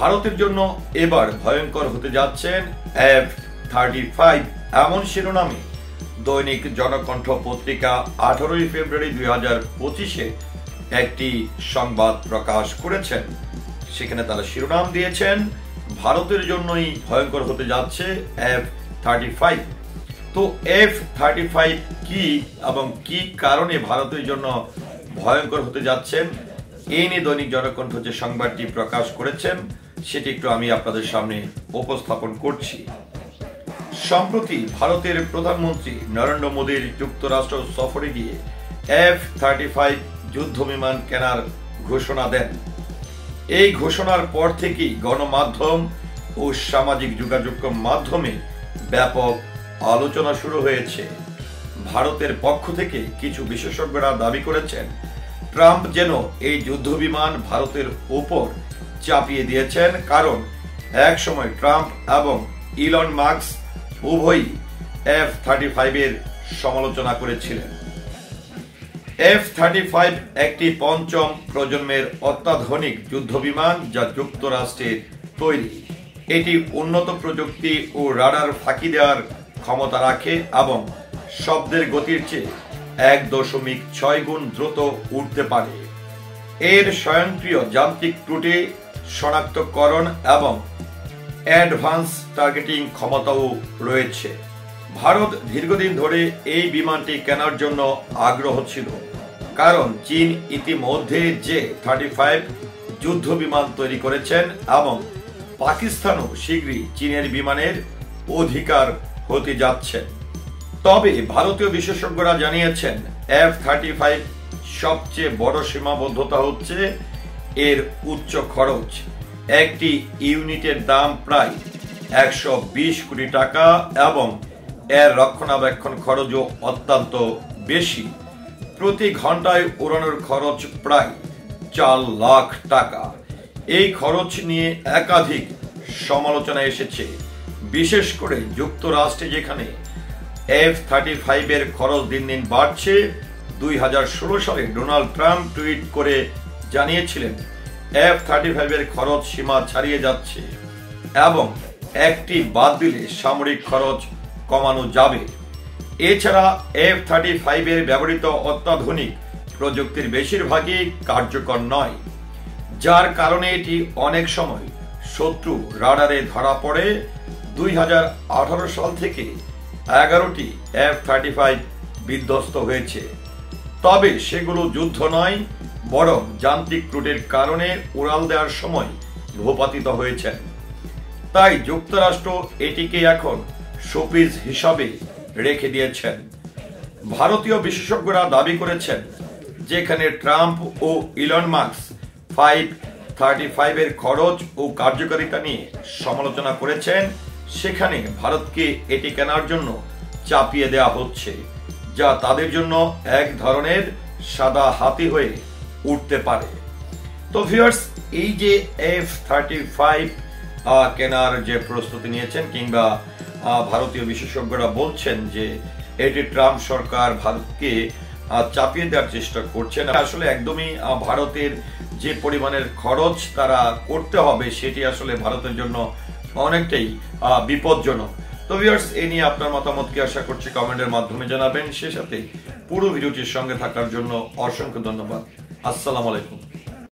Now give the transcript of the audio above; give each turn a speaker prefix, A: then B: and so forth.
A: ভারতের জন্য এবার ভয়ঙ্কর হতে যাচ্ছেন F-35 এমন শিরোনামে দৈনিক জনকণ্ঠ পত্রিকা 18 ফেব্রুয়ারি 2025 একটি সংবাদ প্রকাশ করেছেন। সেখানে তারা শিরোনাম দিয়েছেন ভারতের জন্যই ভয়ঙ্কর হতে যাচ্ছে F-35। তো F-35 কি এবং কি কারণে ভারতের জন্য ভয়ঙ্কর হতে যাচ্ছেন এই নিয়ে দৈনিক জনকণ্ঠ যে সংবাদটি প্রকাশ করেছেন সেটি একটু আমি আপনাদের সামনে উপস্থাপন করছি। সম্প্রতি ভারতের প্রধানমন্ত্রী নরেন্দ্র মোদীর যুক্তরাষ্ট্র সফরে গিয়ে F-35 যুদ্ধ বিমান কেনার ঘোষণা দেন। এই ঘোষণার পর থেকেই গণমাধ্যম ও সামাজিক যোগাযোগ মাধ্যমে ব্যাপক আলোচনা শুরু হয়েছে। ভারতের পক্ষ থেকে কিছু বিশেষজ্ঞরা দাবি করেছেন ট্রাম্প যেন এই যুদ্ধ বিমান ভারতের উপর চাপিয়ে দিয়েছেন, কারণ এক সময় ট্রাম্প এবং ইলন মাস্ক উভয়ই F-35 এর সমালোচনা করেছিলেন। F-35 একটি পঞ্চম প্রজন্মের অত্যাধুনিক যুদ্ধ বিমান যা যুক্তরাষ্ট্রের তৈরি। এটি উন্নত প্রযুক্তি ও রাডার ফাঁকি দেওয়ার ক্ষমতা রাখে এবং শব্দের গতির চেয়ে 1.6 গুণ দ্রুত উঠতে পারে। এর স্বয়ংক্রিয় যান্ত্রিক ত্রুটি শনাক্তকরণ এবং অ্যাডভান্স টার্গেটিং ক্ষমতাও রয়েছে। ভারত দীর্ঘদিন ধরে এই বিমানটি কেনার জন্য আগ্রহ ছিল, কারণ চীন ইতিমধ্যে J-35 যুদ্ধ বিমান তৈরি করেছেন এবং পাকিস্তানও শীঘ্রই চীনের বিমানের অধিকার হতে যাচ্ছে। তবে ভারতীয় বিশেষজ্ঞরা জানিয়েছেন F-35 সবচেয়ে বড় সীমাবদ্ধতা হচ্ছে এর উচ্চ খরচ। একটি ইউনিটের দাম প্রায় 120 কোটি টাকা এবং এর রক্ষণাবেক্ষণ খরচও অত্যন্ত বেশি। প্রতি ঘন্টায় উড়ানোর খরচ প্রায় 4 লাখ টাকা। এই খরচ নিয়ে একাধিক সমালোচনা এসেছে, বিশেষ করে যুক্তরাষ্ট্রে, যেখানে F-35 এর খরচ দিন দিন বাড়ছে। 2016 সালে ডোনাল্ড ট্রাম্প টুইট করে জানিয়েছিলেন F-35 এর খরচ সীমা ছাড়িয়ে যাচ্ছে এবং একটি বাদ দিলে সামরিক খরচ কমানো যাবে। এছাড়া F-35 এর ব্যবহৃত অত্যাধুনিক প্রযুক্তির বেশিরভাগই কার্যকর নয়, যার কারণে এটি অনেক সময় শত্রু রাডারে ধরা পড়ে। 2018 সাল থেকে 11টি F-35 বিধ্বস্ত হয়েছে, তবে সেগুলো যুদ্ধ নয়, বরং যান্ত্রিক ত্রুটির কারণে উড়াল দেওয়ার সময় ভূপাতিত হয়েছেন। তাই যুক্তরাষ্ট্র এটিকে এখন শোপিস হিসাবে রেখে দিয়েছেন। ভারতীয় বিশেষজ্ঞরা দাবি করেছেন যেখানে ট্রাম্প ও ইলন মাস্ক F-35 এর খরচ ও কার্যকারিতা নিয়ে সমালোচনা করেছেন, সেখানে ভারতকে এটি কেনার জন্য চাপিয়ে দেওয়া হচ্ছে, যা তাদের জন্য এক ধরনের সাদা হাতি হয়ে উঠতে পারে। তো ভিউয়ার্স, এই যে F-35 কেনার যে প্রস্তুতি নিয়েছেন কিংবা ভারতীয় বিশেষজ্ঞরা বলছেন যে এটি ট্রাম্প সরকার ভারতকে চাপিয়ে দেওয়ার চেষ্টা করছেন, আসলে একদমই ভারতের যে পরিমাণের খরচ তারা করতে হবে সেটি আসলে ভারতের জন্য অনেকটাই বিপজ্জনক। তো ভিউয়ার্স, এই নিয়ে আপনার মতামত কি আশা করছি কমেন্টের মাধ্যমে জানাবেন। সে সাথে পুরো ভিডিওটির সঙ্গে থাকার জন্য অসংখ্য ধন্যবাদ। আসসালামু আলাইকুম।